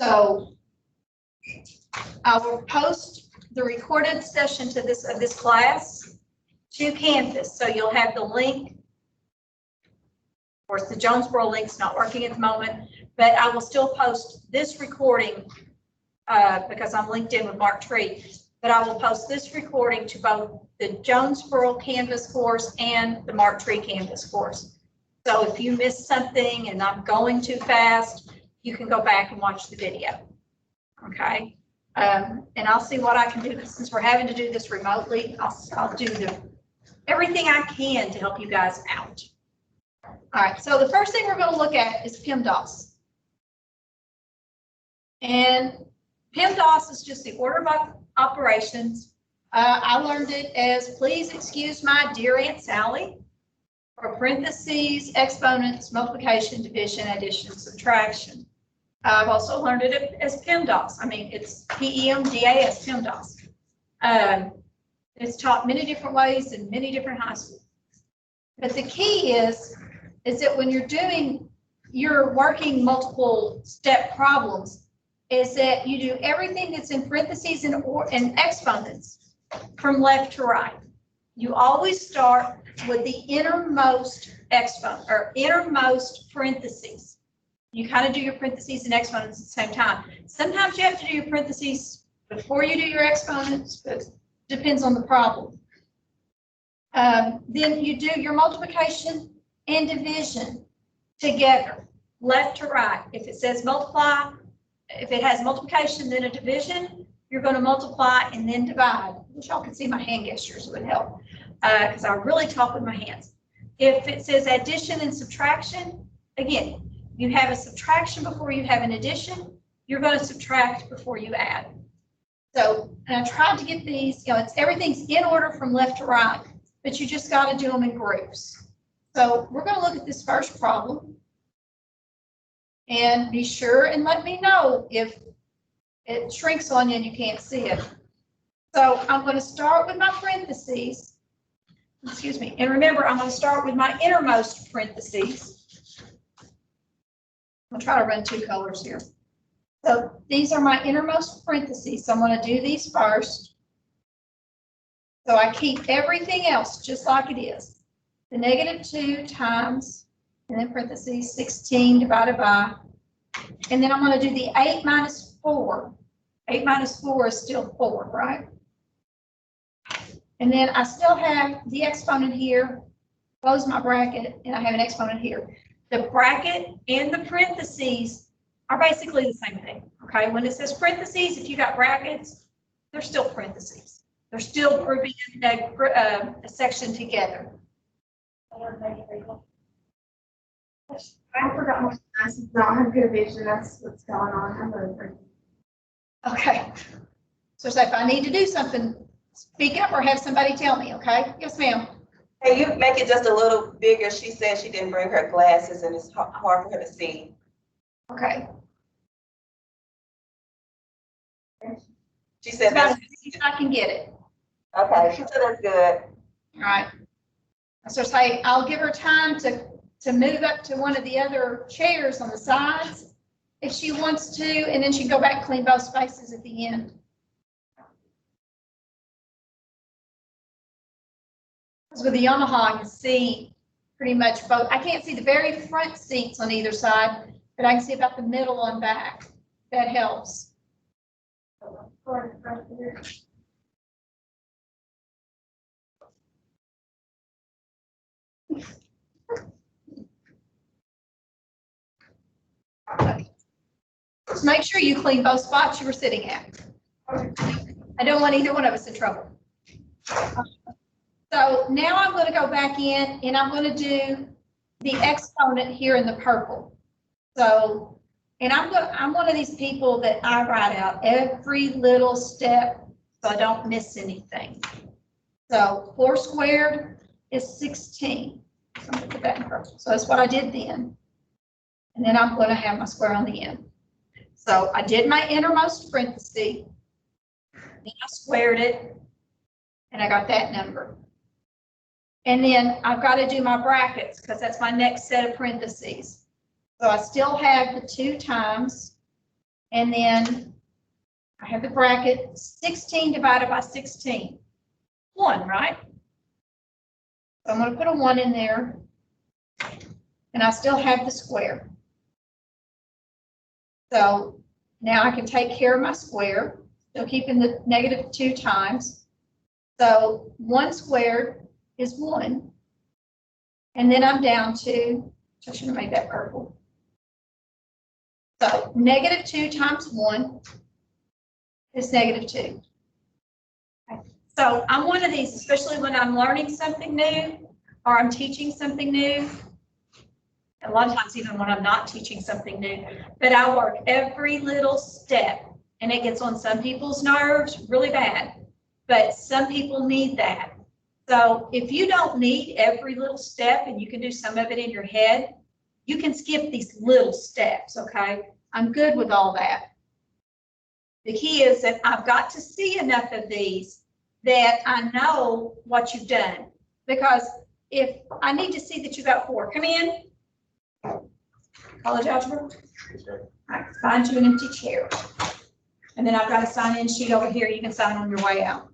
So I will post the recorded session to this class to Canvas. So you'll have the link. Of course, the Jonesboro link's not working at the moment, but I will still post this recording because I'm linked in with Mark Tree. But I will post this recording to both the Jonesboro Canvas course and the Mark Tree Canvas course. So if you missed something and I'm going too fast, you can go back and watch the video. Okay. And I'll see what I can do. Since we're having to do this remotely, I'll do everything I can to help you guys out. All right. So the first thing we're going to look at is Pemdas. And Pemdas is just the order of operations. I learned it as please excuse my dear Aunt Sally, or parentheses, exponents, multiplication, division, addition, subtraction. I've also learned it as Pemdas. I mean, it's P-E-M-D-A-S, Pemdas. It's taught many different ways in many different high schools. But the key is that when you're working multiple step problems, is that you do everything that's in parentheses and exponents from left to right. You always start with the innermost exponent or innermost parentheses. You kind of do your parentheses and exponents at the same time. Sometimes you have to do your parentheses before you do your exponents, but it depends on the problem. Then you do your multiplication and division together, left to right. If it says multiply, if it has multiplication, then a division, you're going to multiply and then divide. I wish y'all could see my hand gestures, it would help, because I really talk with my hands. If it says addition and subtraction, again, you have a subtraction before you have an addition. You're going to subtract before you add. So, and I tried to get these, everything's in order from left to right, but you just got to do them in groups. So we're going to look at this first problem. And be sure and let me know if it shrinks on you and you can't see it. So I'm going to start with my parentheses. Excuse me. And remember, I'm going to start with my innermost parentheses. I'm going to try to run two colors here. So these are my innermost parentheses. So I'm going to do these first. So I keep everything else just like it is. The -2 times, and then parentheses, 16 divided by, and then I'm going to do the 8 minus 4. 8 minus 4 is still 4, right? And then I still have the exponent here, close my bracket, and I have an exponent here. The bracket and the parentheses are basically the same thing, okay? When it says parentheses, if you got brackets, they're still parentheses. They're still grouping a section together. I forgot my glasses. Not have good vision. That's what's going on. I'm over. Okay. So if I need to do something, speak up or have somebody tell me, okay? Yes, ma'am. Hey, you make it just a little bigger. She said she didn't bring her glasses and it's hard for her to see. Okay. She said that's I can get it. Okay, she said that's good. All right. So say I'll give her time to move up to one of the other chairs on the sides if she wants to, and then she can go back and clean both spaces at the end. Because with the Yamaha, I can see pretty much both. I can't see the very front seats on either side, but I can see about the middle and back. That helps. Just make sure you clean both spots you were sitting at. I don't want either one of us in trouble. So now I'm going to go back in and I'm going to do the exponent here in the purple. So, and I'm one of these people that I write out every little step so I don't miss anything. So 4 squared is 16. So I'm going to put that in purple. So that's what I did then. And then I'm going to have my square on the end. So I did my innermost parenthesis, then I squared it, and I got that number. And then I've got to do my brackets because that's my next set of parentheses. So I still have the 2 times, And then I have the bracket 16 divided by 16. 1, right? So I'm going to put a 1 in there. And I still have the square. So now I can take care of my square, still keeping the negative 2 times. So 1 squared is 1. And then I'm down to, I should have made that purple. So negative 2 times 1 is negative 2. Okay. So I'm one of these, especially when I'm learning something new or I'm teaching something new. A lot of times even when I'm not teaching something new, but I work every little step, and it gets on some people's nerves really bad, but some people need that. So if you don't need every little step and you can do some of it in your head, you can skip these little steps, okay? I'm good with all that. The key is that I've got to see enough of these that I know what you've done, because if I need to see that you got 4, come in. College algebra? All right, find you an empty chair. And then I've got a sign-in sheet over here. You can sign on your way out.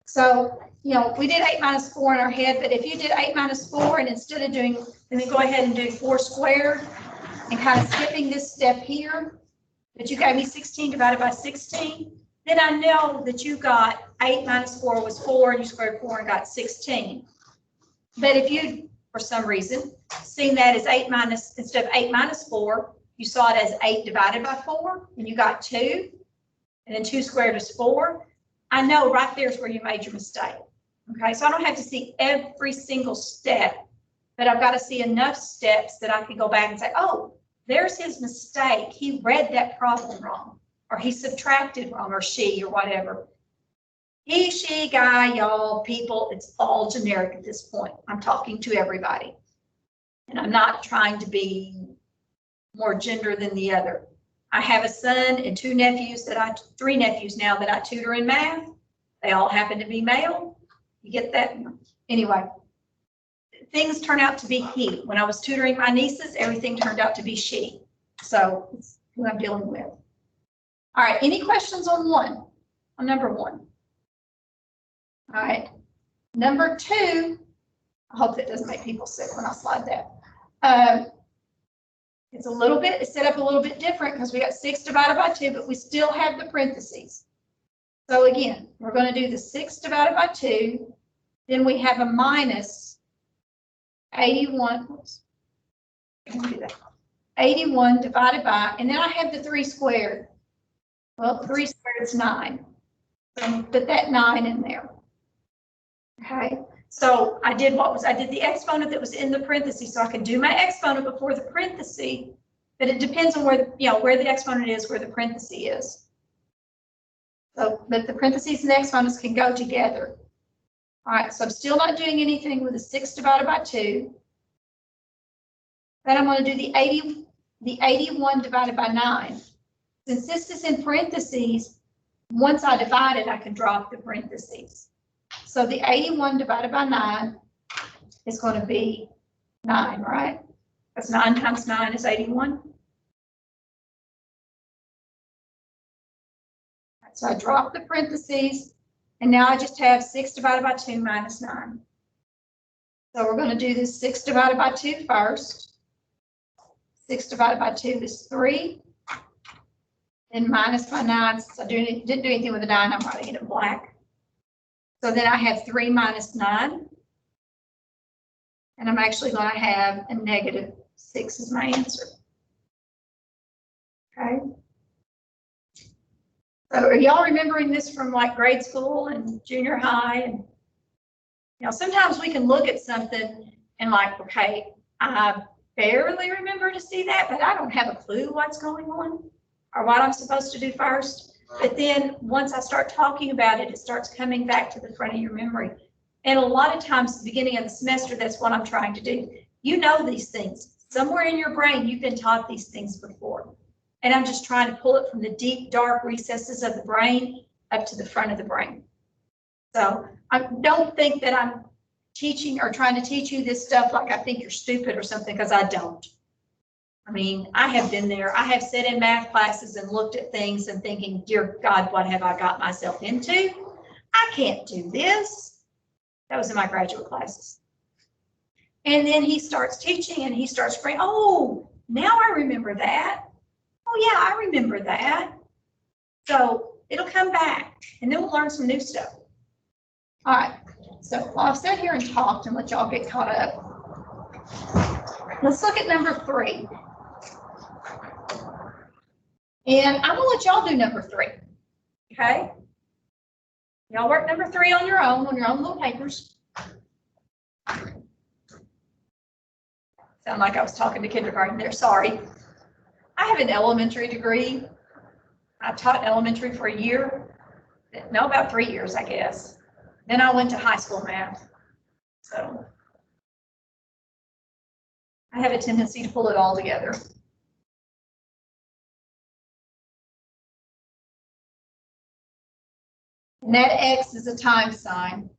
So, you know, we did 8 minus 4 in our head, but if you did 8 minus 4 and instead of doing, then go ahead and do 4 squared and kind of skipping this step here, that you gave me 16 divided by 16, then I know that you got 8 minus 4 was 4 and you squared 4 and got 16. But if you, for some reason, seeing that as 8 minus, instead of 8 minus 4, you saw it as 8 divided by 4, and you got 2, and then 2 squared is 4. I know right there's where you made your mistake. Okay, so I don't have to see every single step, but I've got to see enough steps that I can go back and say, oh, there's his mistake. He read that problem wrong, or he subtracted wrong, or she, or whatever. He, she, guy, y'all, people, it's all generic at this point. I'm talking to everybody. And I'm not trying to be more gender than the other. I have a son and 2 nephews that 3 nephews now that I tutor in math. They all happen to be male. You get that? Anyway, things turn out to be he. When I was tutoring my nieces, everything turned out to be she. So it's who I'm dealing with. All right, any questions on number 1? All right, number 2, I hope that doesn't make people sick when I slide that. It's a little bit, it's set up a little bit different because we got 6 divided by 2, but we still have the parentheses. So again, we're going to do the 6 divided by 2, then we have a minus 81, oops, let me do that. 81 divided by, and then I have the 3 squared. Well, 3 squared is 9. So put that 9 in there. Okay, so I did the exponent that was in the parentheses, so I can do my exponent before the parenthesis, but it depends on where the exponent is, where the parenthesis is. So, but the parentheses and the exponents can go together. All right, so I'm still not doing anything with the 6 divided by 2. Then I'm going to do the 81 divided by 9. Since this is in parentheses, once I divide it, I can drop the parentheses. So the 81 divided by 9 is going to be 9, right? Because 9 times 9 is 81. So I drop the parentheses, and now I just have 6 divided by 2 minus 9. So we're going to do this 6 divided by 2 first. 6 divided by 2 is 3. Then minus my 9, since I didn't do anything with the 9, I'm writing it in black. So then I have 3 minus 9. And I'm actually going to have a negative 6 as my answer. Okay. So are y'all remembering this from like grade school and junior high? And sometimes we can look at something and like, okay, I barely remember to see that, but I don't have a clue what's going on or what I'm supposed to do first. But then once I start talking about it, it starts coming back to the front of your memory. And a lot of times at the beginning of the semester, that's what I'm trying to do. You know these things. Somewhere in your brain, you've been taught these things before. And I'm just trying to pull it from the deep, dark recesses of the brain up to the front of the brain. So I don't think that I'm teaching or trying to teach you this stuff like I think you're stupid or something, because I don't. I mean, I have been there. I have sat in math classes and looked at things and thinking, dear God, what have I got myself into? I can't do this. That was in my graduate classes. And then he starts teaching and he starts bringing, oh, now I remember that. Oh yeah, I remember that. So it'll come back and then we'll learn some new stuff. All right, so while I've sat here and talked and let y'all get caught up, let's look at number 3. And I'm gonna let y'all do number 3, okay? Y'all work number 3 on your own little papers. Sound like I was talking to kindergarten there, sorry. I have an elementary degree. I taught elementary for a year, no, about 3 years, I guess. Then I went to high school math. So I have a tendency to pull it all together. And that X is a time sign.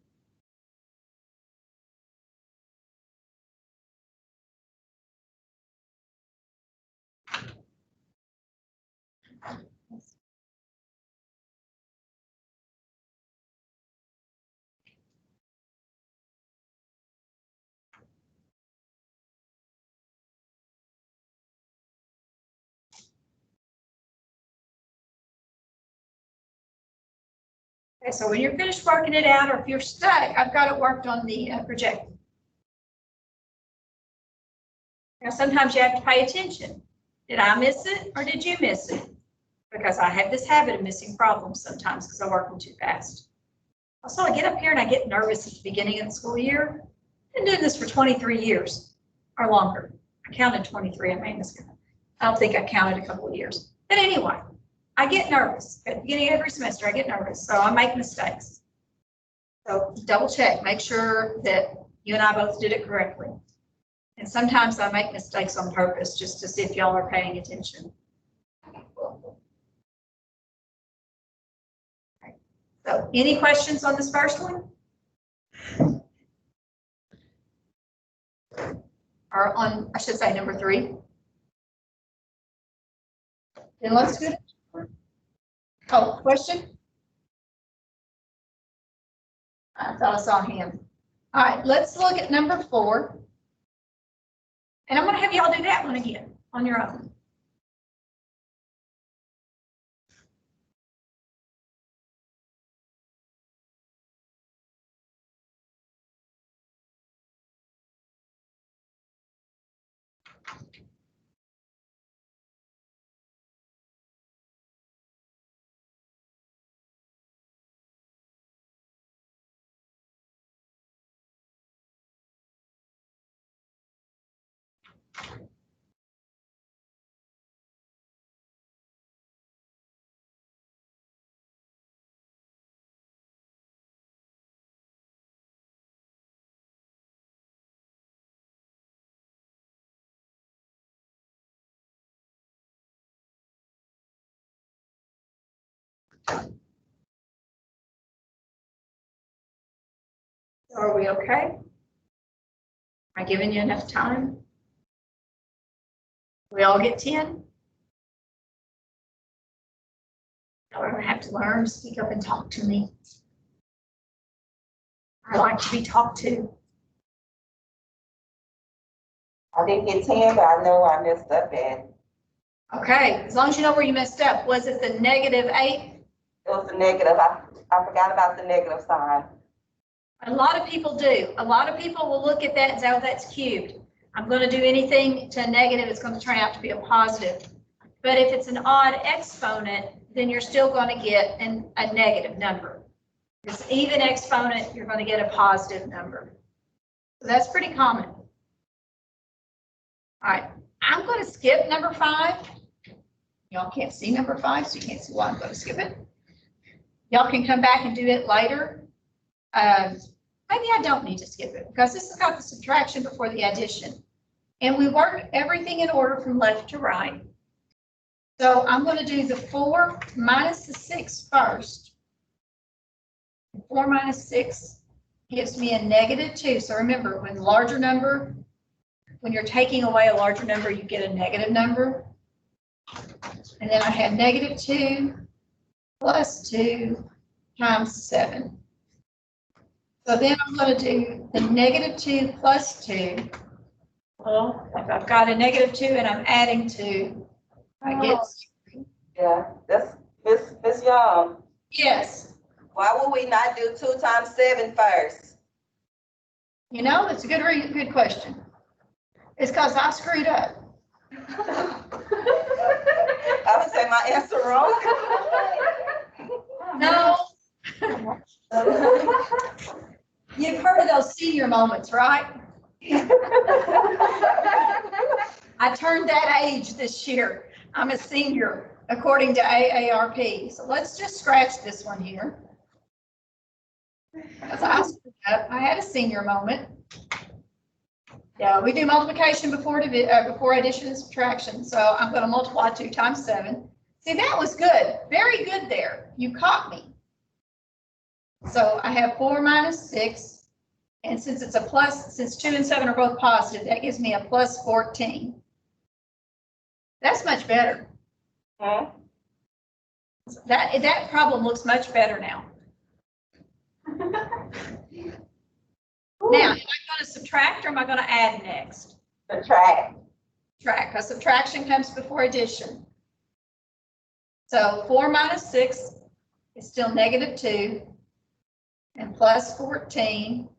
Okay, so when you're finished working it out, or if you're stuck, I've got it worked on the projector. Now, sometimes you have to pay attention. Did I miss it or did you miss it? Because I have this habit of missing problems sometimes because I work them too fast. Also, I get up here and I get nervous at the beginning of the school year. I've been doing this for 23 years or longer. I counted 23, I made this. I don't think I counted a couple of years. But anyway, I get nervous. At the beginning of every semester, I get nervous, so I make mistakes. So double check, make sure that you and I both did it correctly. And sometimes I make mistakes on purpose just to see if y'all are paying attention. So any questions on this first one? Or on, I should say, number 3. Then let's do it. Oh, question? I thought I saw a hand. All right, let's look at number 4. And I'm going to have y'all do that one again on your own. Are we okay? Am I giving you enough time? We all get 10? We're going to have to learn to speak up and talk to me. I like to be talked to. I didn't get 10, but I know I messed up at. Okay, as long as you know where you messed up. Was it the -8? It was the negative. I forgot about the negative sign. A lot of people do. A lot of people will look at that and say, oh, that's cubed. I'm going to do anything to a negative, it's going to turn out to be a positive. But if it's an odd exponent, then you're still going to get a negative number. If it's even exponent, you're going to get a positive number. So that's pretty common. All right, I'm going to skip number 5. Y'all can't see number 5, so you can't see why I'm going to skip it. Y'all can come back and do it later. Maybe I don't need to skip it because this has got the subtraction before the addition. And we work everything in order from left to right. So I'm going to do the 4 minus the 6 first. 4 minus 6 gives me a -2. So remember, when the larger number when you're taking away a larger number, you get a negative number. And then I have -2 plus 2 times 7. So then I'm going to do the -2 plus 2. Well, if I've got a -2 and I'm adding 2, I get. Yeah, that's Miss Young. Yes. Why would we not do 2 times 7 first? You know, that's a good question. It's because I screwed up. I would say my answer wrong. No. You've heard of those senior moments, right? I turned that age this year. I'm a senior, according to AARP. So let's just scratch this one here. Because I screwed up. I had a senior moment. Yeah, we do multiplication before addition and subtraction. So I'm going to multiply 2 times 7. See, that was good. Very good there. You caught me. So I have 4 minus 6. And since it's a plus, since 2 and 7 are both positive, that gives me a plus 14. That's much better. Hmm? That problem looks much better now. Now, am I going to subtract or am I going to add next? Subtract. Subtract, because subtraction comes before addition. So 4 minus 6 is still -2 and plus 14.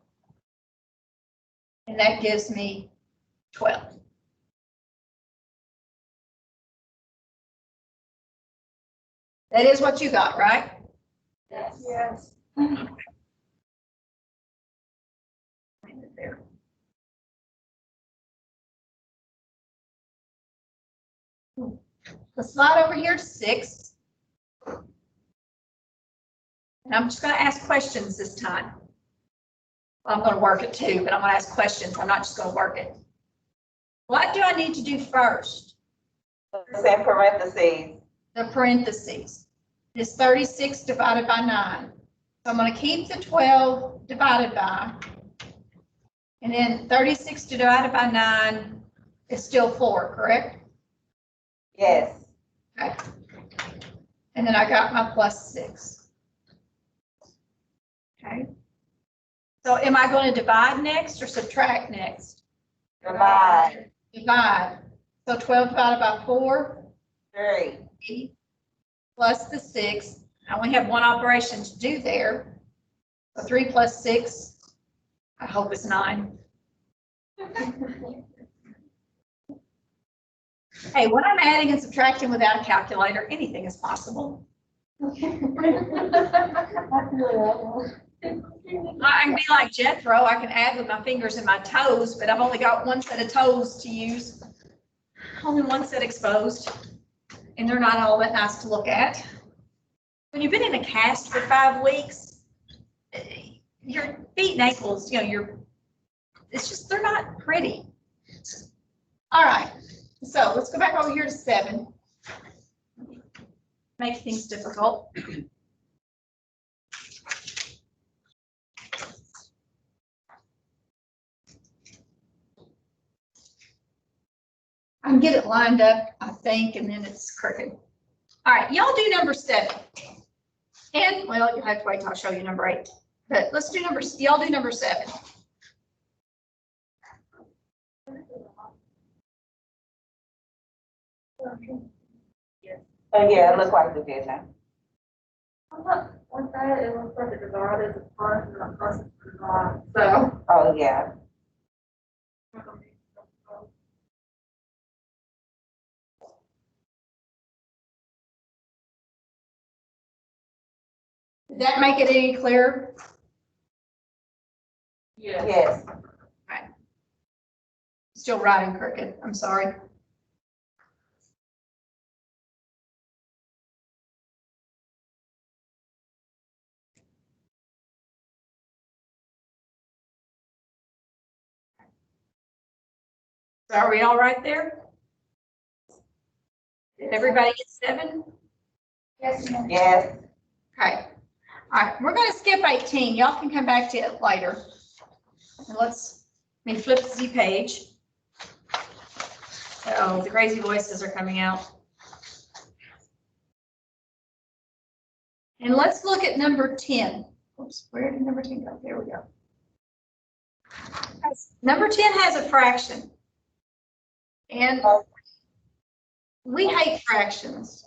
And that gives me 12. That is what you got, right? Yes. Yes. There. Let's slide over here to 6. And I'm just going to ask questions this time. Well, I'm going to work it too, but I'm going to ask questions. I'm not just going to work it. What do I need to do first? Same parentheses. The parentheses. It's 36 divided by 9. So I'm going to keep the 12 divided by. And then 36 divided by 9 is still 4, correct? Yes. Okay. And then I got my plus 6. Okay. So am I going to divide next or subtract next? Divide. Divide. So 12 divided by 4? 3. Plus the 6. I only have one operation to do there. So 3 plus 6, I hope it's 9. Hey, when I'm adding and subtracting without a calculator, anything is possible. I can be like Jethro. I can add with my fingers and my toes, but I've only got one set of toes to use. Only one set exposed. And they're not all that nice to look at. When you've been in a cast for 5 weeks, your feet and ankles, it's just, they're not pretty. All right, so let's go back over here to 7. Make things difficult. I can get it lined up, I think, and then it's crooked. All right, y'all do number 7. And, well, you'll have to wait till I show you number 8. But let's do y'all do number 7. Oh, yeah, it looks like division. With that, it looks like a divide is a plus and a plus is a divide. So. Oh, yeah. Did that make it any clearer? Yeah. Yes. Right. Still writing crooked, I'm sorry. So are we all right there? Did everybody get 7? Yes, ma'am. Yes. Okay. All right, we're going to skip 18. Y'all can come back to it later. And let's flip the Z page. Oh, the crazy voices are coming out. And let's look at number 10. Oops, where did number 10 go? There we go. Number 10 has a fraction. And we hate fractions.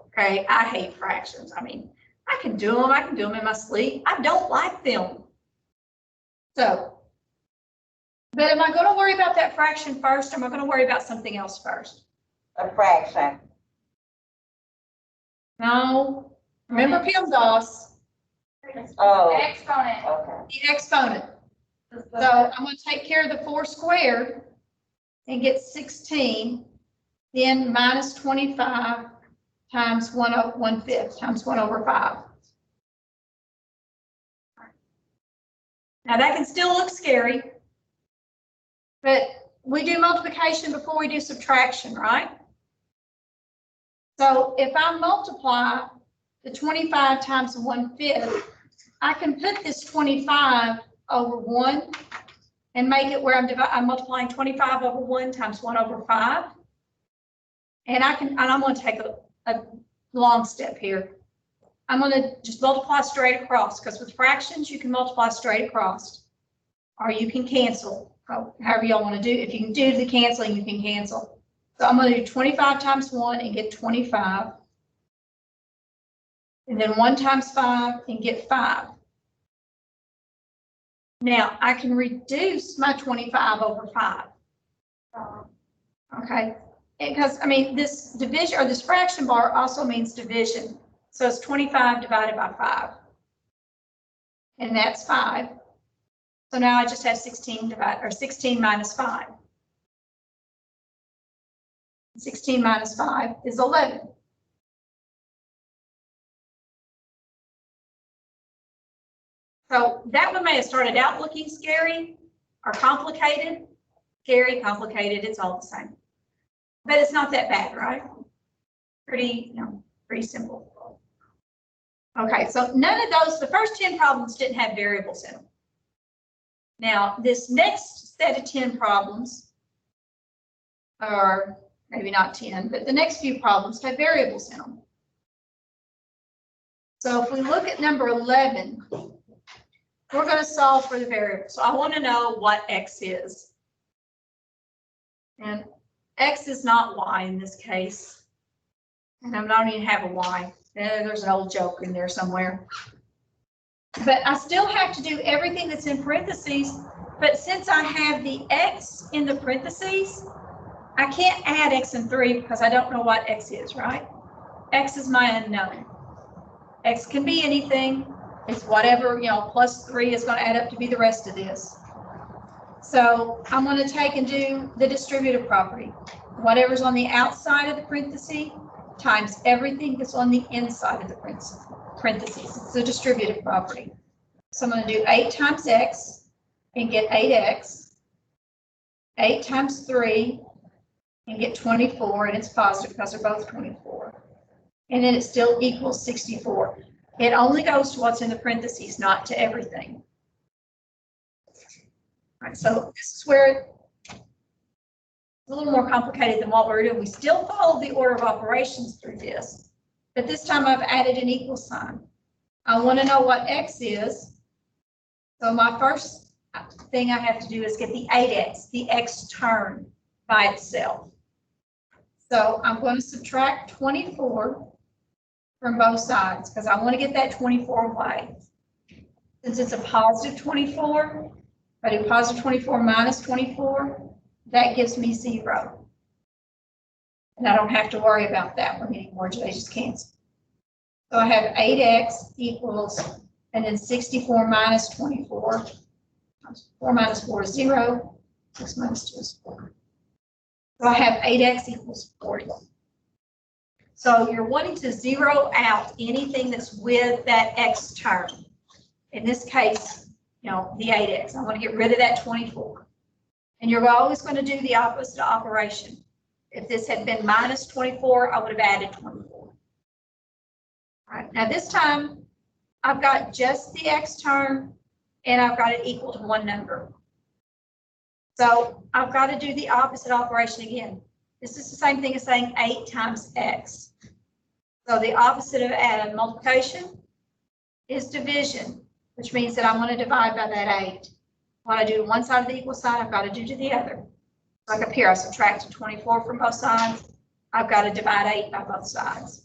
Okay, I hate fractions. I mean, I can do them in my sleep. I don't like them. So, but am I going to worry about that fraction first, or am I going to worry about something else first? A fraction. No. Remember Pemdas, Oh, Exponent. okay. the exponent. So I'm going to take care of the 4 squared and get 16, then minus 25 times 1/5 times 1/5. Now that can still look scary, but we do multiplication before we do subtraction, right? So if I multiply the 25 times 1/5, I can put this 25 over 1 and make it where I'm multiplying 25 over 1 times 1/5. And I'm going to take a long step here. I'm going to just multiply straight across, because with fractions, you can multiply straight across, or you can cancel, however y'all want to do. If you can do the canceling, you can cancel. So I'm going to do 25 times 1 and get 25. And then 1 times 5 and get 5. Now, I can reduce my 25 over 5. Okay, because, I mean, this division, or this fraction bar also means division. So it's 25 divided by 5. And that's 5. So now I just have 16 minus 5. 16 minus 5 is 11. So that one may have started out looking scary or complicated. Scary, complicated, it's all the same. But it's not that bad, right? Pretty simple. Okay, so none of those, the first 10 problems didn't have variables in them. Now, this next set of 10 problems, or maybe not 10, but the next few problems have variables in them. So if we look at number 11, we're going to solve for the variable. So I want to know what x is. And x is not y in this case. And I don't even have a y. There's an old joke in there somewhere. But I still have to do everything that's in parentheses. But since I have the x in the parentheses, I can't add x and 3 because I don't know what x is, right? X is my unknown. X can be anything. It's whatever, plus 3 is going to add up to be the rest of this. So I'm going to take and do the distributive property. Whatever's on the outside of the parenthesis times everything that's on the inside of the parentheses. It's the distributive property. So I'm going to do 8 times x and get 8x. 8 times 3 and get 24, and it's positive because they're both 24. And then it still equals 64. It only goes to what's in the parentheses, not to everything. All right, so this is where it's a little more complicated than what we're doing. We still follow the order of operations through this, but this time I've added an equal sign. I want to know what x is. So my first thing I have to do is get the 8x, the x term by itself. So I'm going to subtract 24 from both sides because I want to get that 24 away. Since it's a positive 24, if I do positive 24 minus 24, that gives me 0. And I don't have to worry about that one anymore, they just cancel. So I have 8x equals, and then 64 minus 24. 4 minus 4 is 0. 6 minus 2 is 4. So I have 8x equals 40. So you're wanting to zero out anything that's with that x term. In this case, the 8x. I want to get rid of that 24. And you're always going to do the opposite operation. If this had been minus 24, I would have added 24. All right, now this time, I've got just the x term, and I've got it equal to one number. So I've got to do the opposite operation again. This is the same thing as saying 8 times x. So the opposite of add multiplication is division, which means that I'm going to divide by that 8. What I do to one side of the equal sign, I've got to do to the other. Like up here, I subtracted 24 from both sides. I've got to divide 8 by both sides.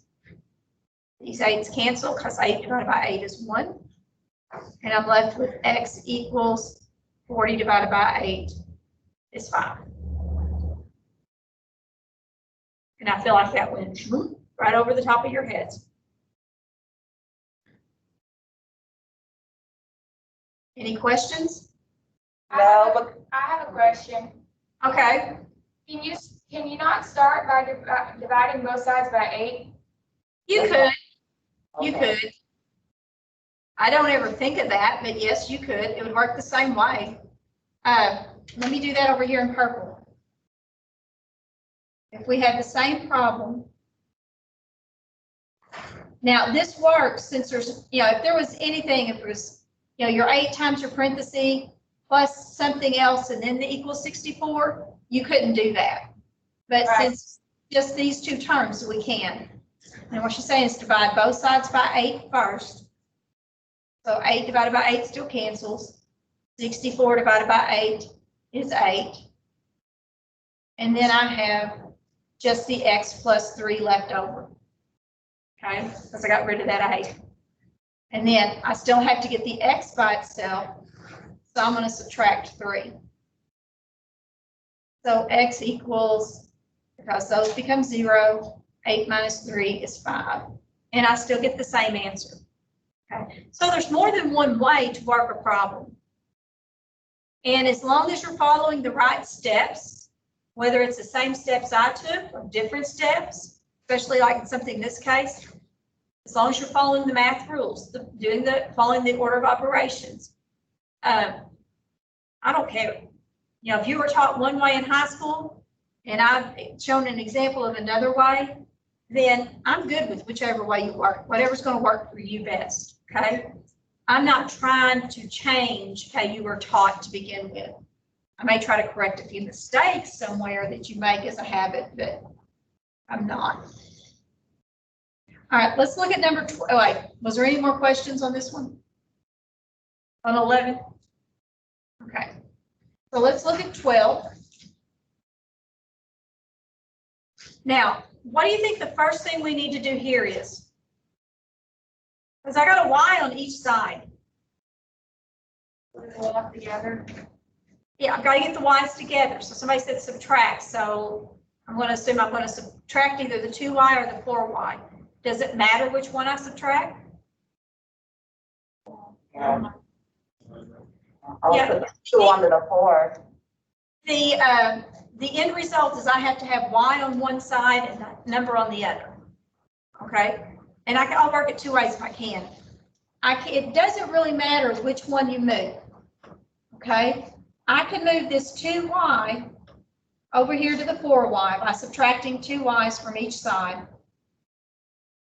These 8's cancel because 8 divided by 8 is 1. And I'm left with x equals 40 divided by 8 is 5. And I feel like that went right over the top of your heads. Any questions? No, but I have a question. Okay. Can you not start by dividing both sides by 8? You could. You could. I don't ever think of that, but yes, you could. It would work the same way. Let me do that over here in purple. If we have the same problem. Now, this works since there's, if there was anything, if it was, your 8 times your parenthesis plus something else and then the equal 64, you couldn't do that. But Right. Since just these two terms, we can. And what she's saying is divide both sides by 8 first. So 8 divided by 8 still cancels. 64 divided by 8 is 8. And then I have just the x plus 3 left over. Okay, because I got rid of that 8. And then I still have to get the x by itself. So I'm going to subtract 3. So x equals, because those become 0, 8 minus 3 is 5. And I still get the same answer. Okay, so there's more than one way to work a problem. And as long as you're following the right steps, whether it's the same steps I took or different steps, especially like in something in this case, as long as you're following the math rules, following the order of operations, I don't care. If you were taught one way in high school and I've shown an example of another way, then I'm good with whichever way you work, whatever's going to work for you best. Okay, I'm not trying to change how you were taught to begin with. I may try to correct a few mistakes somewhere that you make as a habit, but I'm not. All right, let's look at number 12. Oh, wait, was there any more questions on this one? On 11? Okay, so let's look at 12. Now, what do you think the first thing we need to do here is? Because I got a y on each side. Put them all together. Yeah, I've got to get the y's together. So somebody said subtract. So I'm going to assume I'm going to subtract either the 2y or the 4y. Does it matter which one I subtract? I'll put the 2 under the 4. The end result is I have to have y on one side and a number on the other. Okay, and I'll work it 2 ways if I can. It doesn't really matter which one you move. Okay, I can move this 2y over here to the 4y by subtracting 2 y's from each side.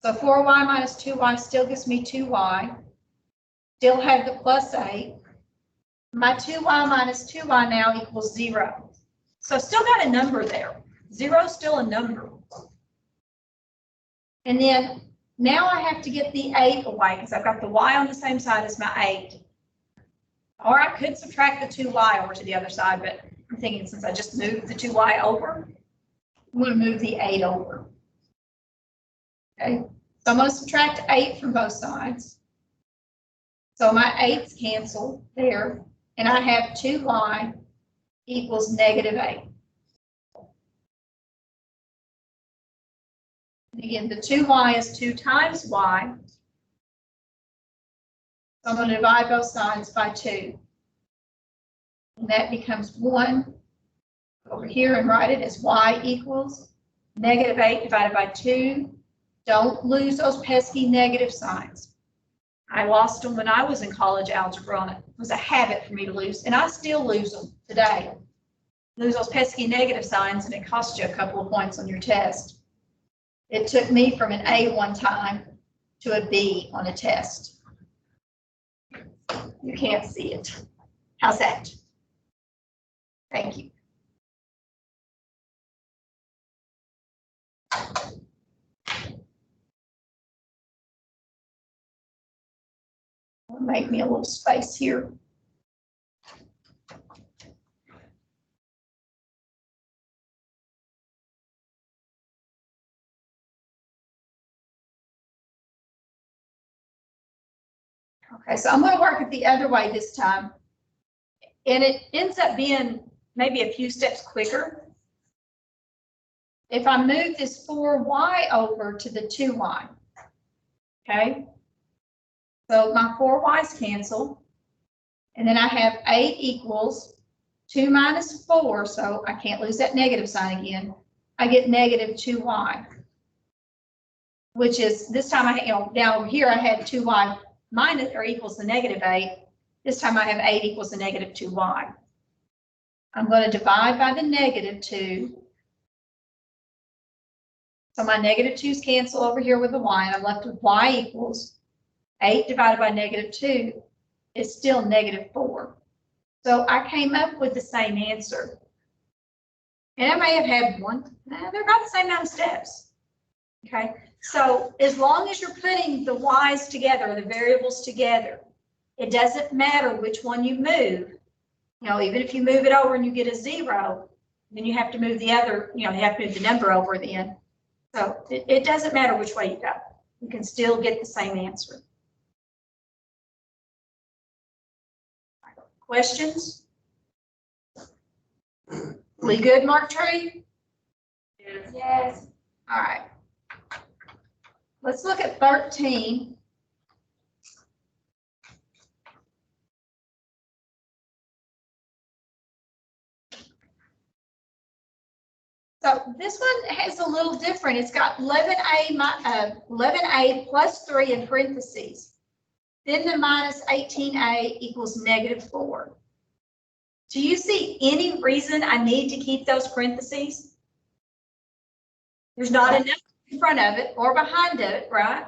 So 4y minus 2y still gives me 2y. Still have the plus 8. My 2y minus 2y now equals 0. So still got a number there. 0 is still a number. And then now I have to get the 8 away because I've got the y on the same side as my 8. Or I could subtract the 2y over to the other side, but I'm thinking since I just moved the 2y over, I'm going to move the 8 over. Okay, so I'm going to subtract 8 from both sides. So my 8's cancel there, and I have 2y equals negative 8. And again, the 2y is 2 times y. So I'm going to divide both sides by 2. And that becomes 1 over here and write it as y equals negative 8 divided by 2. Don't lose those pesky negative signs. I lost them when I was in college algebra, and it was a habit for me to lose, and I still lose them today. Lose those pesky negative signs, and it costs you a couple of points on your test. It took me from an A one time to a B on a test. You can't see it. How's that? Thank you. Make me a little space here. Okay, so I'm going to work it the other way this time. And it ends up being maybe a few steps quicker. If I move this 4y over to the 2y, okay? So my 4y's cancel. And then I have 8 equals 2 minus 4, so I can't lose that negative sign again. I get negative 2y, which is, this time I, now over here I had 2y minus or equals the negative 8. This time I have 8 equals the negative 2y. I'm going to divide by the negative 2. So my negative 2's cancel over here with the y, and I'm left with y equals 8 divided by negative 2 is still negative 4. So I came up with the same answer. And I may have had one, they're about the same amount of steps. Okay, so as long as you're putting the y's together, the variables together, it doesn't matter which one you move. Even if you move it over and you get a 0, then you have to move the other, you have to move the number over then. So it doesn't matter which way you go. You can still get the same answer. Questions? We good, Mark Tree? Yes. All right. Let's look at 13. So this one has a little different. It's got 11a plus 3 in parentheses. Then the minus 18a equals negative 4. Do you see any reason I need to keep those parentheses? There's not enough in front of it or behind it, right,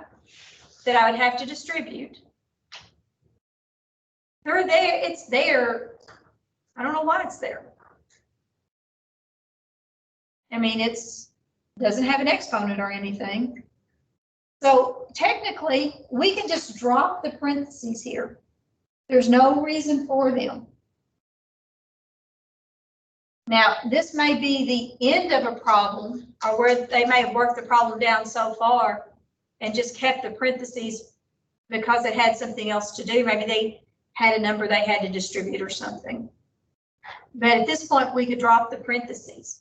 that I would have to distribute. They're there, it's there. I don't know why it's there. I mean, doesn't have an exponent or anything. So technically, we can just drop the parentheses here. There's no reason for them. Now, this may be the end of a problem, or where they may have worked the problem down so far and just kept the parentheses because it had something else to do. Maybe they had a number they had to distribute or something. But at this point, we could drop the parentheses.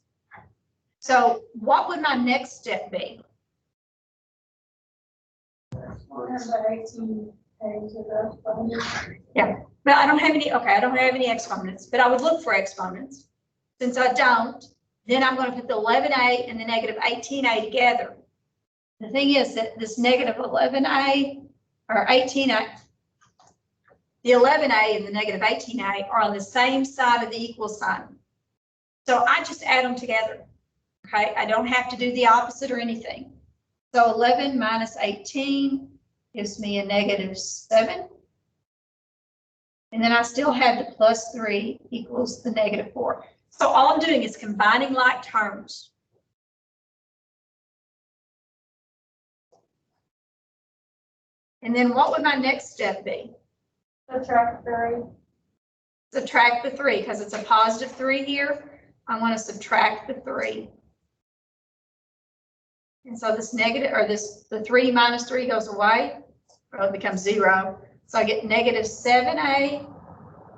So what would my next step be? Yeah, but I don't have any, okay, I don't have any exponents, but I would look for exponents. Since I don't, then I'm going to put the 11a and the negative 18a together. The thing is that this negative 11a or 18a, the 11a and the negative 18a are on the same side of the equal sign. So I just add them together. Okay, I don't have to do the opposite or anything. So 11 minus 18 gives me a negative 7. And then I still have the plus 3 equals the negative 4. So all I'm doing is combining like terms. And then what would my next step be? Subtract 3. Subtract the 3, because it's a positive 3 here. I want to subtract the 3. And so this negative, or the 3 minus 3 goes away, or it becomes 0. So I get negative 7a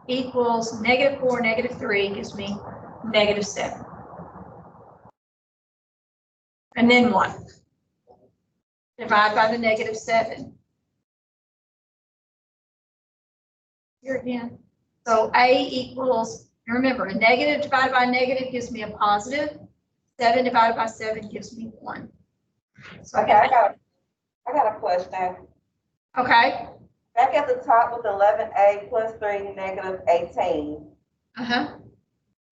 equals negative 4, negative 3 gives me negative 7. And then 1. Divide by the negative 7. Here again. So a equals, remember, a negative divided by a negative gives me a positive. 7 divided by 7 gives me 1. So Okay, I got a question. Okay. Back at the top with 11a plus 3 negative 18. Uh-huh.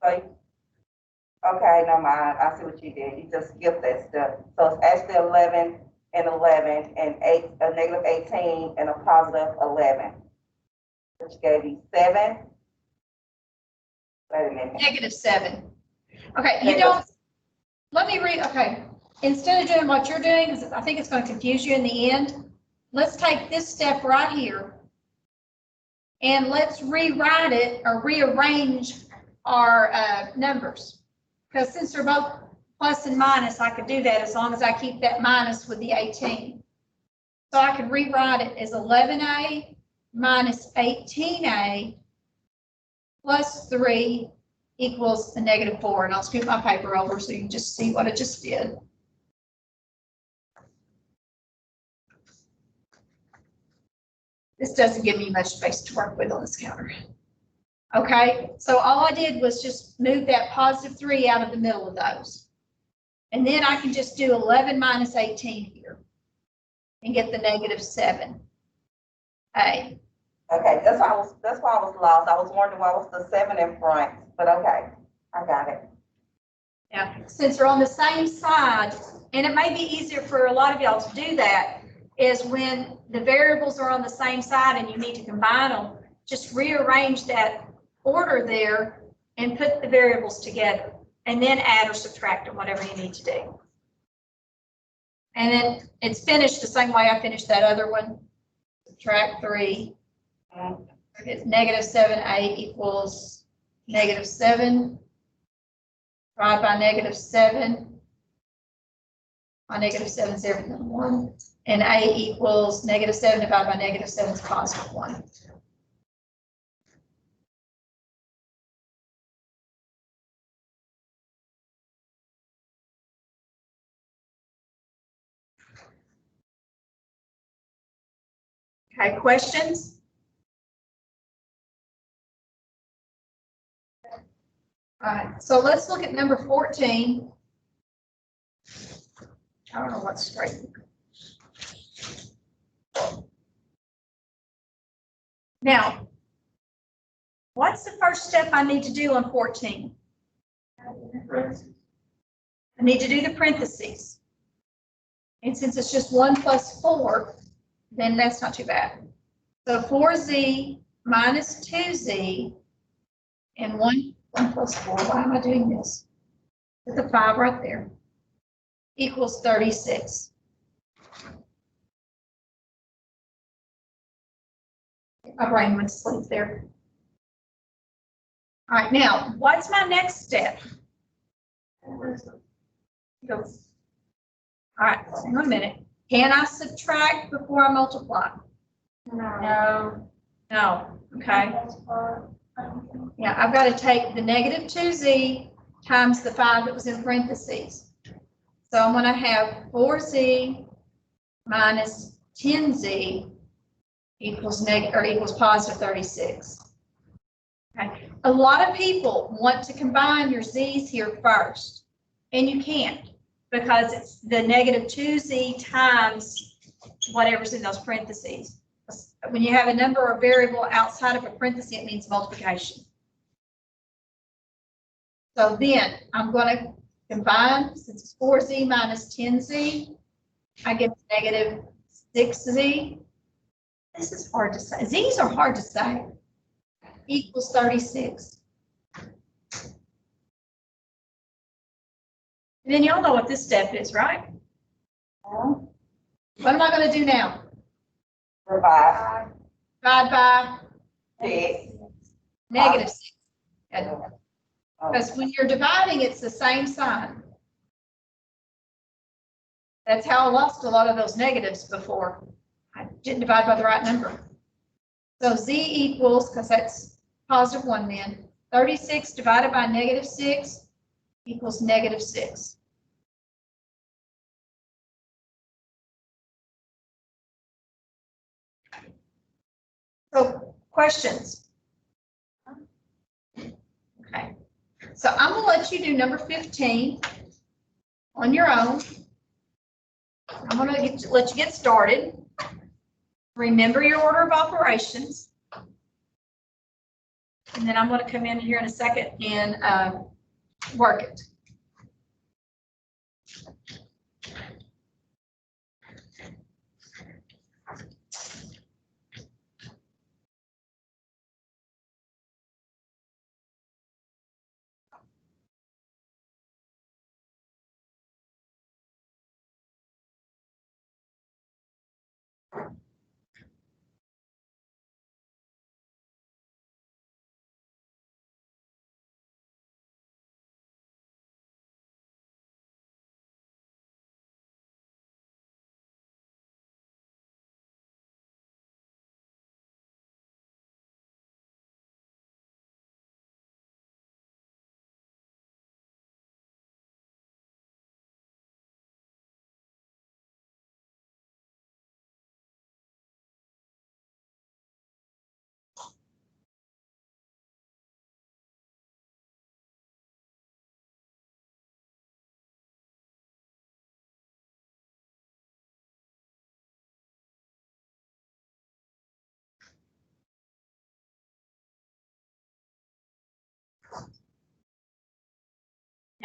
So, okay, never mind. I see what you did. You just skipped that step. So it's actually 11 and 11 and a negative 18 and a positive 11, which gave you 7 Wait a minute. -7. Okay, you don't, let me read, okay. Instead of doing what you're doing, because I think it's going to confuse you in the end, let's take this step right here and let's rewrite it or rearrange our numbers. Because since they're both plus and minus, I could do that as long as I keep that minus with the 18. So I could rewrite it as 11A minus 18A plus 3 equals a -4. And I'll scoot my paper over so you can just see what I just did. This doesn't give me much space to work with on this counter. Okay, so all I did was just move that +3 out of the middle of those. And then I can just do 11 minus 18 here and get the -7. A. Okay, that's why I was lost. I was wondering why was the 7 in front, but okay, I got it. Yeah, since they're on the same side, and it may be easier for a lot of y'all to do that, is when the variables are on the same side and you need to combine them, just rearrange that order there and put the variables together, and then add or subtract them, whatever you need to do. And then it's finished the same way I finished that other one. Subtract 3. It's -7A equals -7. Divide by -7. My -7 is everything in 1. And A equals -7 divided by -7 is +1. Okay, questions? All right, so let's look at number 14. I don't know what's straight. Now, what's the first step I need to do on 14? I need to do the parentheses. And since it's just 1 plus 4, then that's not too bad. So 4Z minus 2Z and 1 plus 4, why am I doing this? Put the 5 right there, equals 36. My brain went to sleep there. All right, now, what's my next step? All right, hang on a minute. Can I subtract before I multiply? No. No, okay. Yeah, I've got to take the -2Z times the 5 that was in parentheses. So I'm going to have 4Z minus 10Z equals +36. Okay. A lot of people want to combine your Z's here first, and you can't because it's the -2Z times whatever's in those parentheses. When you have a number or variable outside of a parenthesis, it means multiplication. So then I'm going to combine, since it's 4Z minus 10Z, I get -6Z. This is hard to say. Z's are hard to say. Equals 36. And then y'all know what this step is, right? What am I going to do now? Divide. Divide by 6. -6. Because when you're dividing, it's the same sign. That's how I lost a lot of those negatives before. I didn't divide by the right number. So Z equals, because that's +1 then, 36 divided by -6 equals -6. So questions? Okay. So I'm going to let you do number 15 on your own. I'm going to let you get started. Remember your order of operations. And then I'm going to come in here in a second and work it.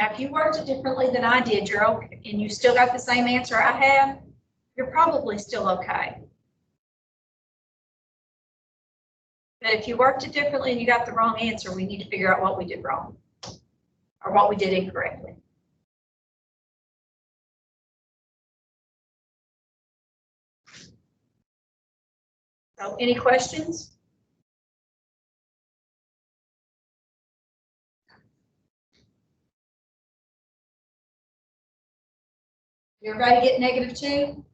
Now, if you worked it differently than I did, you're okay, and you still got the same answer I have, you're probably still okay. But if you worked it differently and you got the wrong answer, we need to figure out what we did wrong or what we did incorrectly. So, any questions? Everybody get -2?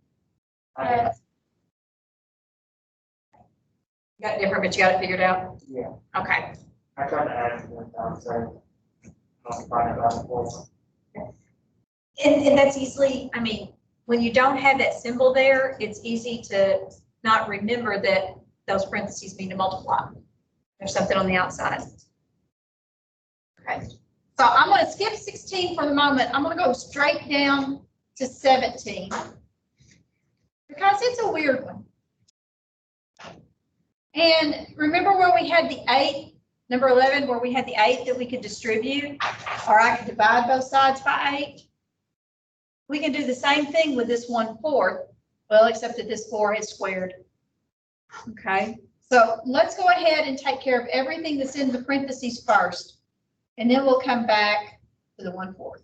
You got it different, but you got it figured out? Yeah, Okay. I tried to add it to the so multiply it by 4. And that's easily, I mean, when you don't have that symbol there, it's easy to not remember that those parentheses mean to multiply. There's something on the outside. Okay. So I'm going to skip 16 for the moment. I'm going to go straight down to 17 because it's a weird one. And remember where we had the 8, number 11, where we had the 8 that we could distribute, or I could divide both sides by 8? We can do the same thing with this 1/4, well, except that this 4 is squared. Okay, so let's go ahead and take care of everything that's in the parentheses first, and then we'll come back to the 1/4.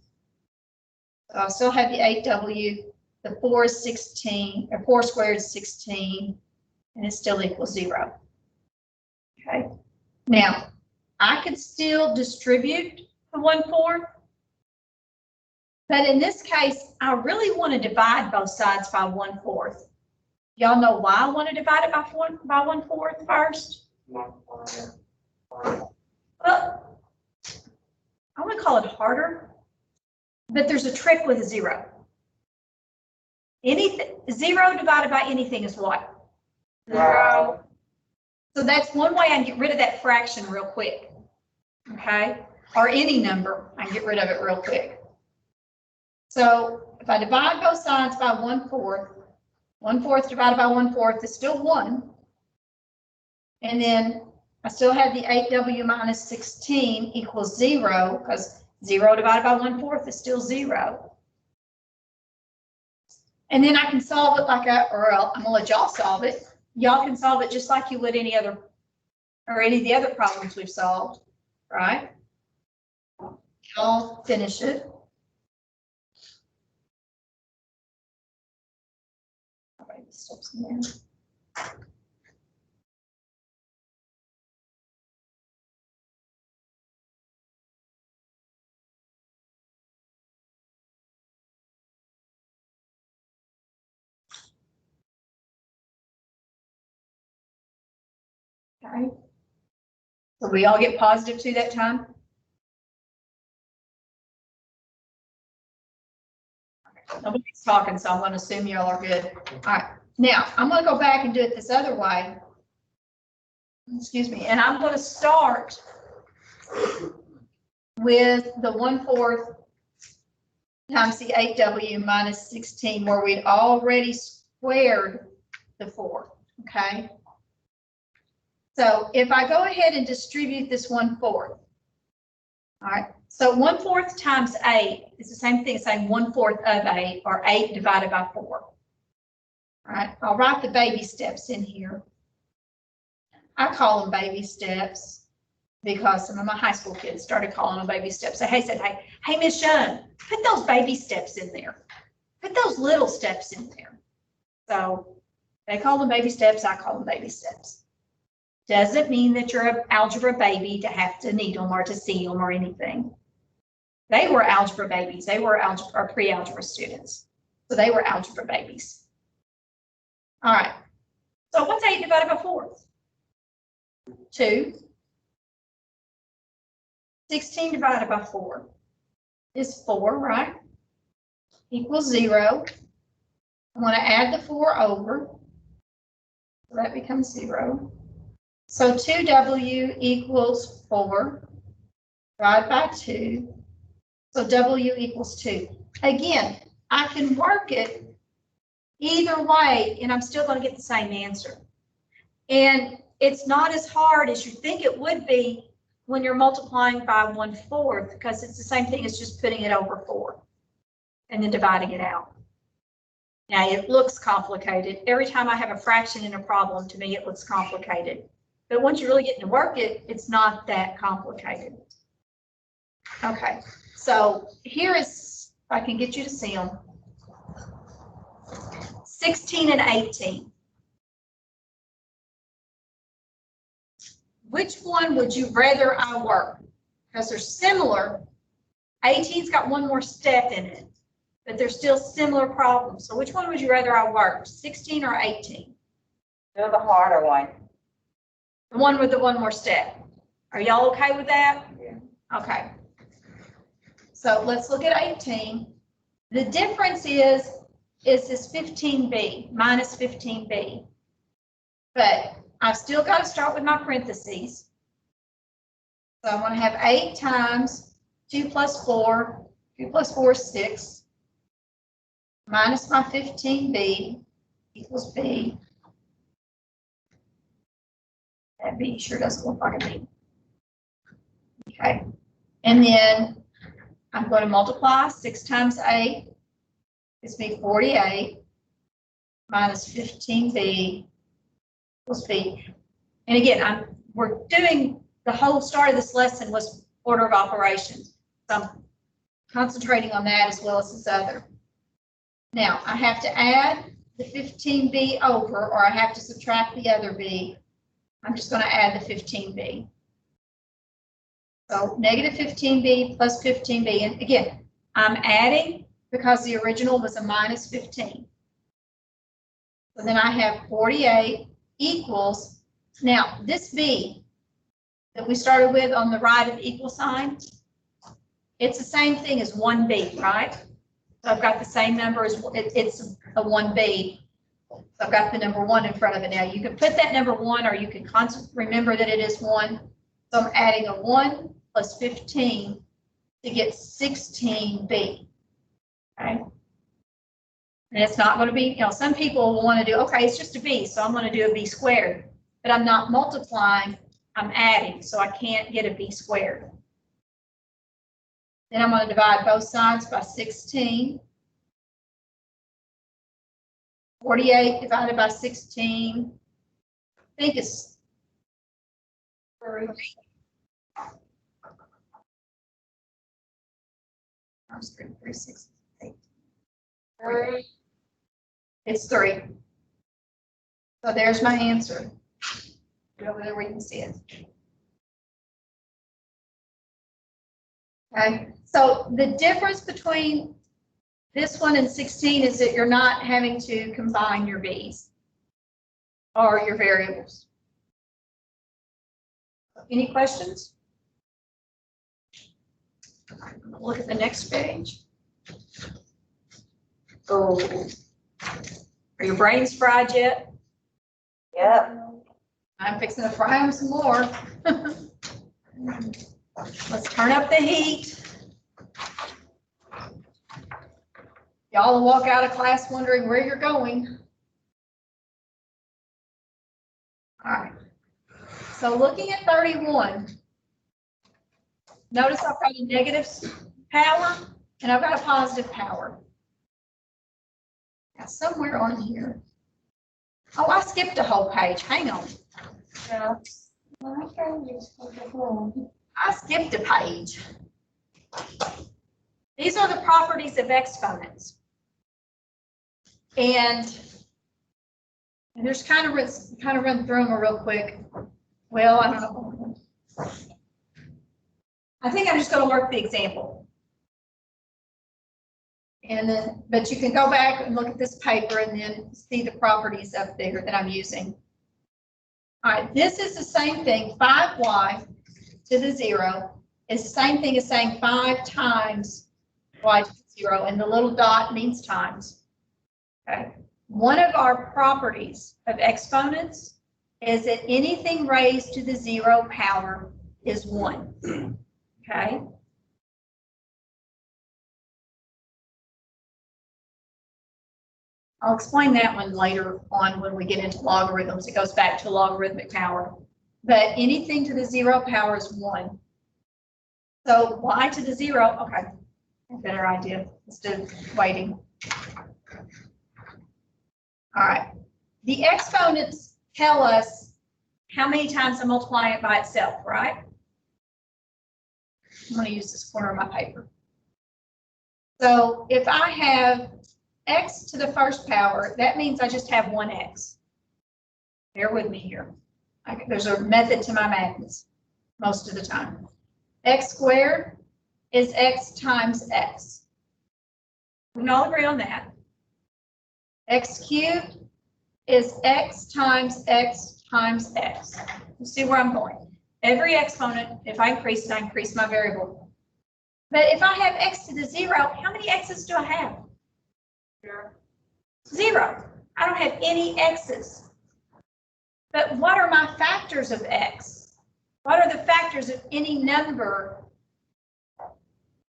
So I still have the 8W, the 4 is 16, or 4 squared is 16, and it still equals 0. Okay, now I could still distribute the 1/4. But in this case, I really want to divide both sides by 1/4. Y'all know why I want to divide it by 1/4 first? Well, I want to call it harder, but there's a trick with a 0. Anything 0 divided by anything is what? 0. So that's one way I can get rid of that fraction real quick. Okay, or any number, I can get rid of it real quick. So if I divide both sides by 1/4, 1/4 divided by 1/4 is still 1. And then I still have the 8W minus 16 equals 0, because 0 divided by 1/4 is still 0. And then I can solve it like I'm gonna let y'all solve it. Y'all can solve it just like you would any other, or any of the other problems we've solved, right? Y'all finish it. Steps in there. Okay. So we all get +2 that time? Nobody's talking, so I'm going to assume y'all are good. All right. Now, I'm going to go back and do it this other way. Excuse me. And I'm going to start with the 1/4 times the 8W minus 16, where we'd already squared the 4. Okay. So if I go ahead and distribute this 1/4, all right. So 1/4 times 8 is the same thing as saying 1/4 of 8, or 8 divided by 4. All right, I'll write the baby steps in here. I call them baby steps because some of my high school kids started calling them baby steps. So hey, Miss Young, put those baby steps in there. Put those little steps in there. So they call them baby steps, I call them baby steps. Doesn't mean that you're an algebra baby to have to need them or to see them or anything. They were algebra babies. They were algebra or pre-algebra students. So they were algebra babies. All right. So what's 8 divided by 4? 2. 16 divided by 4 is 4, right? Equals 0. I want to add the 4 over. So that becomes 0. So 2W equals 4. Divide by 2. So W equals 2. Again, I can work it either way, and I'm still going to get the same answer. And it's not as hard as you think it would be when you're multiplying by 1/4, because it's the same thing as just putting it over 4 and then dividing it out. Now, it looks complicated. Every time I have a fraction in a problem, to me, it looks complicated. But once you really get to work it, it's not that complicated. Okay, so here is, if I can get you to see them, 16 and 18. Which one would you rather I work? Because they're similar. 18's got one more step in it, but they're still similar problems. So which one would you rather I work, 16 or 18? Do the harder one. The one with the one more step. Are y'all okay with that? Yeah. Okay. So let's look at 18. The difference is this 15b, minus 15b. But I've still got to start with my parentheses. So I'm going to have 8 times 2 plus 4. 2 plus 4 is 6. Minus my 15b equals b. That b sure doesn't look like a b. Okay. And then I'm going to multiply 6 times 8. Gives me 48. Minus 15b equals b. And again, we're doing the whole start of this lesson was order of operations. So I'm concentrating on that as well as this other. Now, I have to add the 15b over, or I have to subtract the other b. I'm just going to add the 15b. So negative 15b plus 15b. And again, I'm adding because the original was a minus 15. So then I have 48 equals, now this b that we started with on the right of the equal sign, it's the same thing as 1b, right? So I've got the same number as, it's a 1b. So I've got the number 1 in front of it now. You can put that number 1, or you can remember that it is 1. So I'm adding a 1 plus 15 to get 16b. Okay. And it's not going to be, some people will want to do, okay, it's just a b, so I'm going to do a b squared. But I'm not multiplying, I'm adding, so I can't get a b squared. Then I'm going to divide both sides by 16. 48 divided by 16, I think it's 3. I was 3, 6, 8. 3. It's 3. So there's my answer. Go over there where you can see it. Okay, so the difference between this one and 16 is that you're not having to combine your b's or your variables. Any questions? Look at the next page. Oh, are your brains fried yet? Yep. I'm fixing to fry them some more. Let's turn up the heat. Y'all will walk out of class wondering where you're going. All right. So looking at 31, notice I've got a negative power and I've got a positive power. Now somewhere on here. Oh, I skipped a whole page. Hang on. Yeah. I skipped a page. These are the properties of exponents. And there's kind of run through them real quick. Well, I don't know. I think I'm just going to work the example. And then, but you can go back and look at this paper and then see the properties up there that I'm using. All right, this is the same thing. 5y to the 0 is the same thing as saying 5 times y to the 0, and the little dot means times. Okay. One of our properties of exponents is that anything raised to the 0 power is 1. Okay. I'll explain that one later on when we get into logarithms. It goes back to logarithmic power. but anything to the 0 power is 1. So y to the 0, okay, a better idea instead of waiting. All right, the exponents tell us how many times I multiply it by itself, right? I'm going to use this corner of my paper. So if I have x to the first power, that means I just have one x. Bear with me here. There's a method to my madness most of the time. X squared is x times x. We can all agree on that. X cubed is x times x times x. You see where I'm going. Every exponent, if I increase it, I increase my variable. But if I have x to the 0, how many x's do I have? 0. I don't have any x's. But what are my factors of x? What are the factors of any number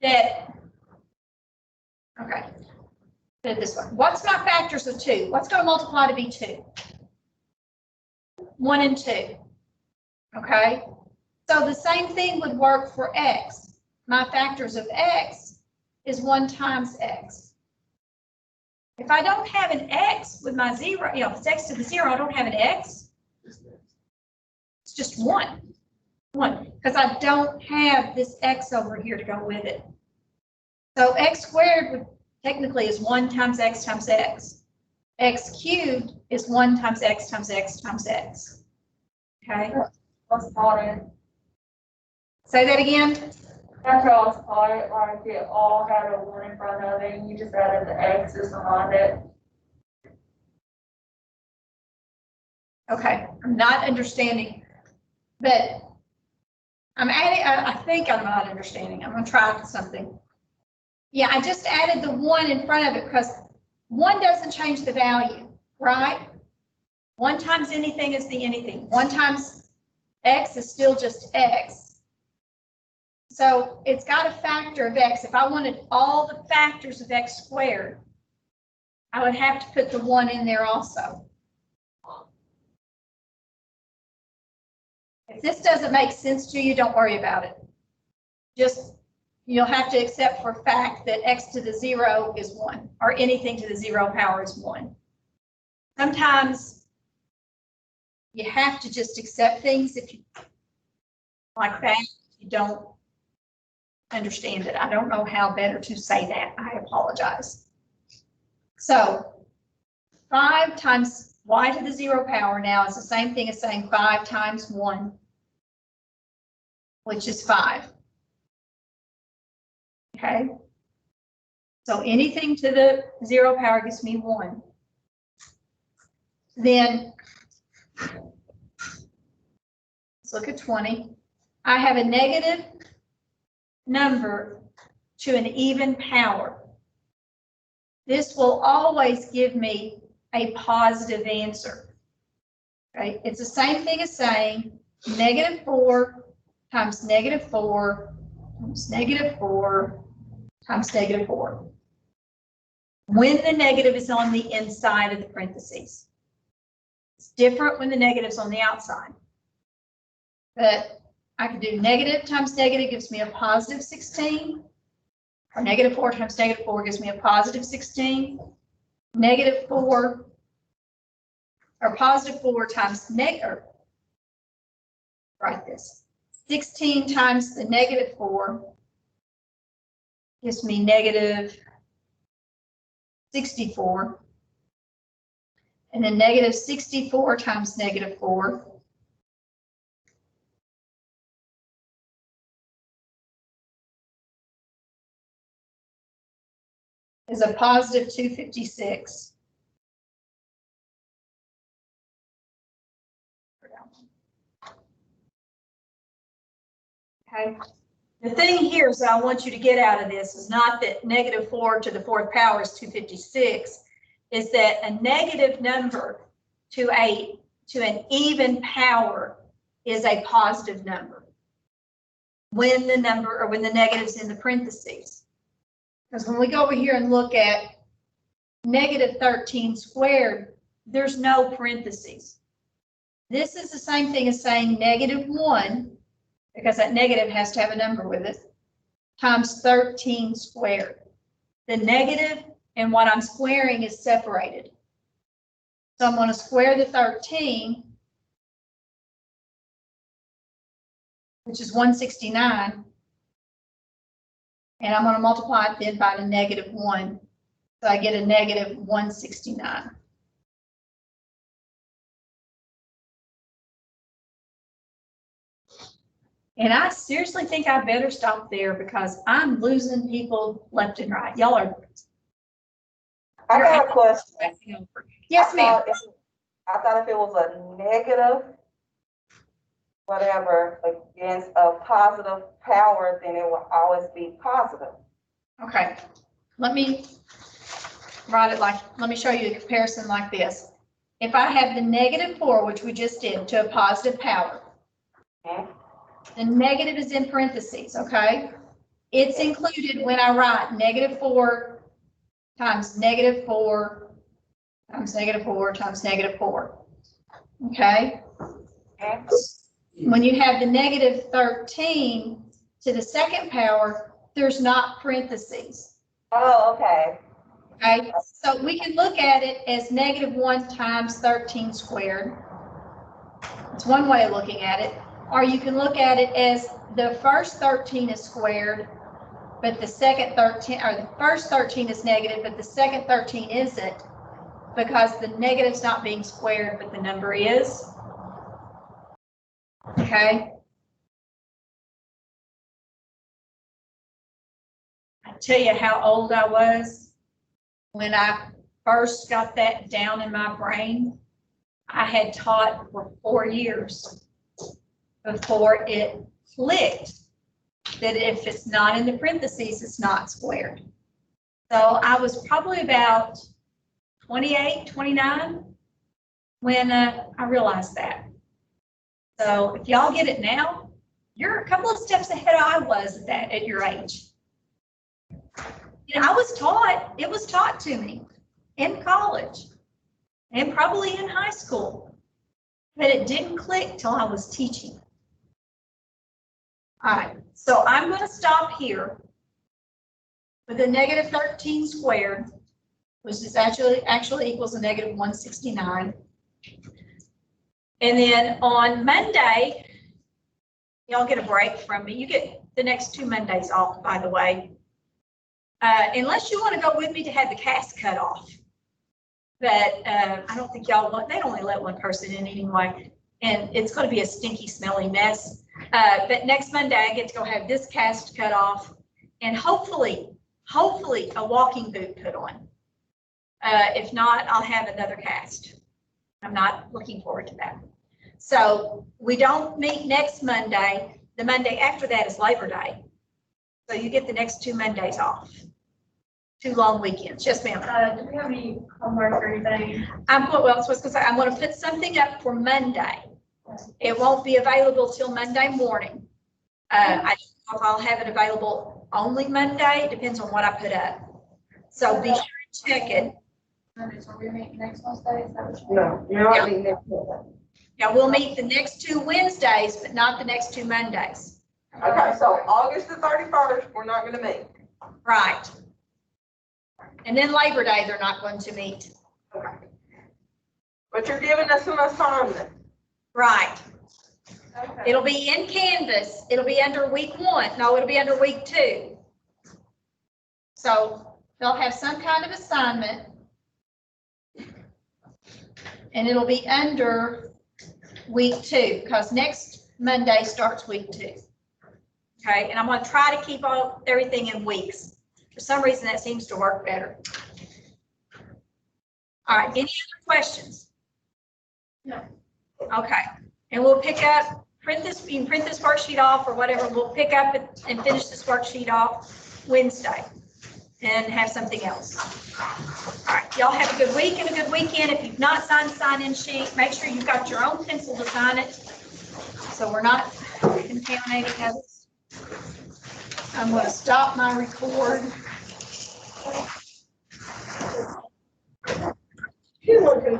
that, okay, put it this way. What's my factors of 2? What's going to multiply to be 2? 1 and 2. Okay? So the same thing would work for x. My factors of x is 1 times x. If I don't have an x with my 0, if it's x to the 0, I don't have an x. It's just 1. 1, because I don't have this x over here to go with it. So x squared would technically is 1 times x times x. X cubed is 1 times x times x times x. Okay? Let's call it. Say that again. That's how I was called it, like it all had a 1 in front of it, and you just added the x's behind it. Okay, I'm not understanding, but I'm adding, I think I'm not understanding. I'm going to try something. Yeah, I just added the 1 in front of it because 1 doesn't change the value, right? 1 times anything is the anything. 1 times x is still just x. So it's got a factor of x. If I wanted all the factors of x squared, I would have to put the 1 in there also. If this doesn't make sense to you, don't worry about it. Just, you'll have to accept for fact that x to the 0 is 1, or anything to the 0 power is 1. Sometimes you have to just accept things if you like that. You don't understand it. I don't know how better to say that. I apologize. So 5 times y to the 0 power now is the same thing as saying 5 times 1, which is 5. Okay. So anything to the 0 power gives me 1. Then let's look at 20. I have a negative number to an even power. This will always give me a positive answer. Okay, it's the same thing as saying -4 times -4 times -4 times -4. When the negative is on the inside of the parentheses. It's different when the negative's on the outside. But I can do negative times negative gives me a positive 16. Or -4 times -4 gives me a positive 16. -4 or positive 4 times negative. Write this. 16 times the -4 gives me negative 64. And then negative 64 times -4 is a positive 256. Okay. The thing here is that I want you to get out of this is not that -4 to the 4th power is 256, is that a negative number to an even power is a positive number when the number or when the negative's in the parentheses. Because when we go over here and look at -13 squared, there's no parentheses. This is the same thing as saying -1, because that negative has to have a number with it, times 13 squared. The negative and what I'm squaring is separated. So I'm going to square the 13, which is 169, and I'm going to multiply it then by the -1. So I get a -169. And I seriously think I better stop there because I'm losing people left and right. Y'all are. I got a question. Yes, ma'am. I thought if it was a negative, whatever, against a positive power, then it will always be positive. Okay, let me write it let me show you a comparison like this. If I have the -4, which we just did, to a positive power, Okay. the negative is in parentheses, okay? It's included when I write -4 times -4 times -4 times -4, okay? Okay. When you have the -13 to the second power, there's not parentheses. Oh, okay. Okay, so we can look at it as -1 times 13 squared. It's one way of looking at it. Or you can look at it as the first 13 is squared, but the second 13, or the first 13 is negative, but the second 13 isn't, because the negative's not being squared, but the number is. Okay. I tell you how old I was when I first got that down in my brain. I had taught for 4 years before it clicked that if it's not in the parentheses, it's not squared. So I was probably about 28, 29 when I realized that. So if y'all get it now, you're a couple of steps ahead I was at your age. You know, it was taught to me in college and probably in high school, but it didn't click till I was teaching. All right, so I'm going to stop here with a -13 squared, which is actually equals a -169. And then on Monday, y'all get a break from me. You get the next 2 Mondays off, by the way. Unless you want to go with me to have the cast cut off. But I don't think y'all want, they only let one person in anyway. And it's going to be a stinky, smelly mess. But next Monday, I get to go have this cast cut off and hopefully a walking boot put on. If not, I'll have another cast. I'm not looking forward to that. So we don't meet next Monday. The Monday after that is Labor Day. So you get the next 2 Mondays off. 2 long weekends. Yes, ma'am. Do we have any homework or anything? I'm going to put something up for Monday. It won't be available till Monday morning. I don't know if I'll have it available only Monday. It depends on what I put up. So be sure to check it. So we meet next Wednesday? Is that what you mean? No, you're not meeting next Wednesday. Now, we'll meet the next 2 Wednesdays, but not the next 2 Mondays. Okay, so August the 31st, we're not gonna meet. Right. And then Labor Day, they're not going to meet. Okay. But you're giving us an assignment. Right. Okay. It'll be in Canvas. It'll be under week 1. No, it'll be under week 2. So they'll have some kind of assignment. And it'll be under week 2 because next Monday starts week 2. Okay, and I'm going to try to keep everything in weeks. For some reason, that seems to work better. All right, any other questions? No. Okay, and we'll pick up, you can print this worksheet off or whatever. We'll pick up and finish this worksheet off Wednesday and have something else. All right, y'all have a good week and a good weekend. If you've not signed the sign-in sheet, make sure you've got your own pencil to sign it so we're not contaminating others. I'm going to stop my record. You want to